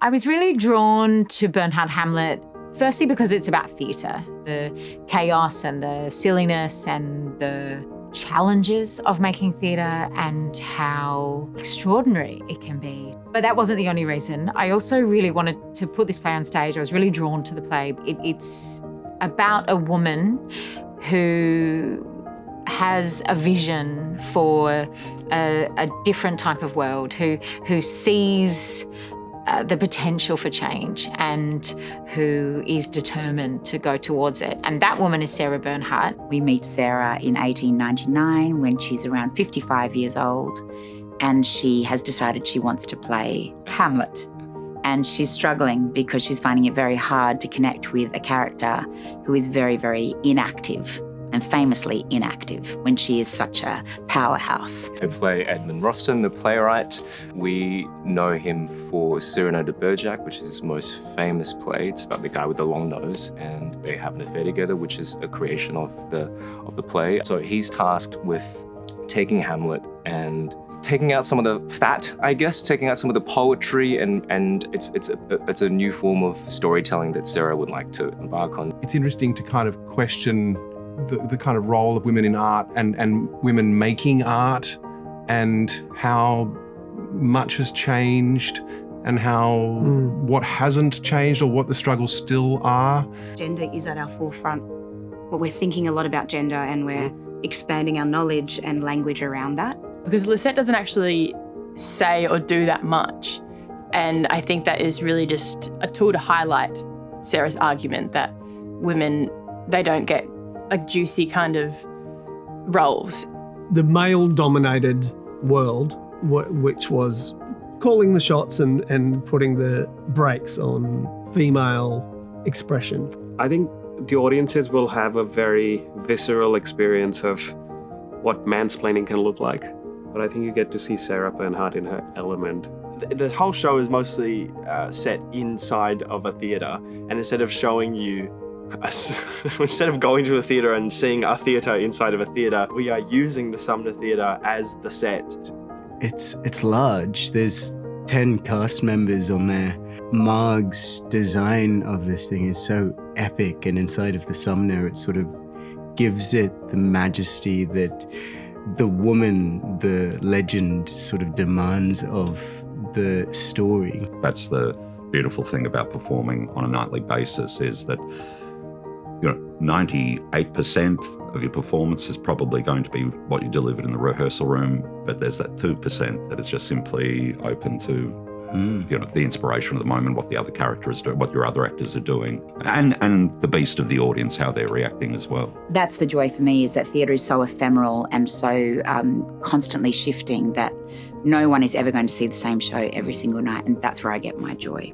I was really drawn to Bernhardt Hamlet, firstly because it's about theatre, the chaos and the silliness and the challenges of making theatre and how extraordinary it can be. But that wasn't the only reason. I also really wanted to put this play on stage. I was really drawn to the play. It's about a woman who has a vision for a different type of world, who sees the potential for change and who is determined to go towards it. And that woman is Sarah Bernhardt. We meet Sarah in 1899 when she's around 55 years old, and she has decided she wants to play Hamlet. And she's struggling because she's finding it very hard to connect with a character who is very, very inactive, and famously inactive when she is such a powerhouse. I play Edmund Rostand, the playwright. We know him for Cyrano de Bergerac, which is his most famous play. It's about the guy with the long nose, and they have an affair together, which is a creation of the play. So he's tasked with taking Hamlet and taking out some of the fat, I guess, taking out some of the poetry, and it's a new form of storytelling that Sarah would like to embark on. It's interesting to kind of question the kind of role of women in art and women making art, and how much has changed and how what hasn't changed or what the struggles still are. Gender is at our forefront. Well, we're thinking a lot about gender and we're expanding our knowledge and language around that. Because Lisette doesn't actually say or do that much. And I think that is really just a tool to highlight Sarah's argument that women, they don't get like juicy kind of roles. The male-dominated world, which was calling the shots and putting the brakes on female expression. I think the audiences will have a very visceral experience of what mansplaining can look like. But I think you get to see Sarah Bernhardt in her element. The whole show is mostly set inside of a theatre, and instead of showing you instead of going to a theatre and seeing a theatre inside of a theatre, we are using the Sumner Theatre as the set. It's large. There's 10 cast members on there. Marg's design of this thing is so epic, and inside of the Sumner, it sort of gives it the majesty that the woman, the legend, sort of demands of the story. That's the beautiful thing about performing on a nightly basis, is that 98% of your performance is probably going to be what you delivered in the rehearsal room, but there's that 2% that is just simply open to the inspiration of the moment, what the other character is doing, what your other actors are doing, and the beast of the audience, how they're reacting as well. That's the joy for me, is that theatre is so ephemeral and so constantly shifting that no one is ever going to see the same show every single night, and that's where I get my joy.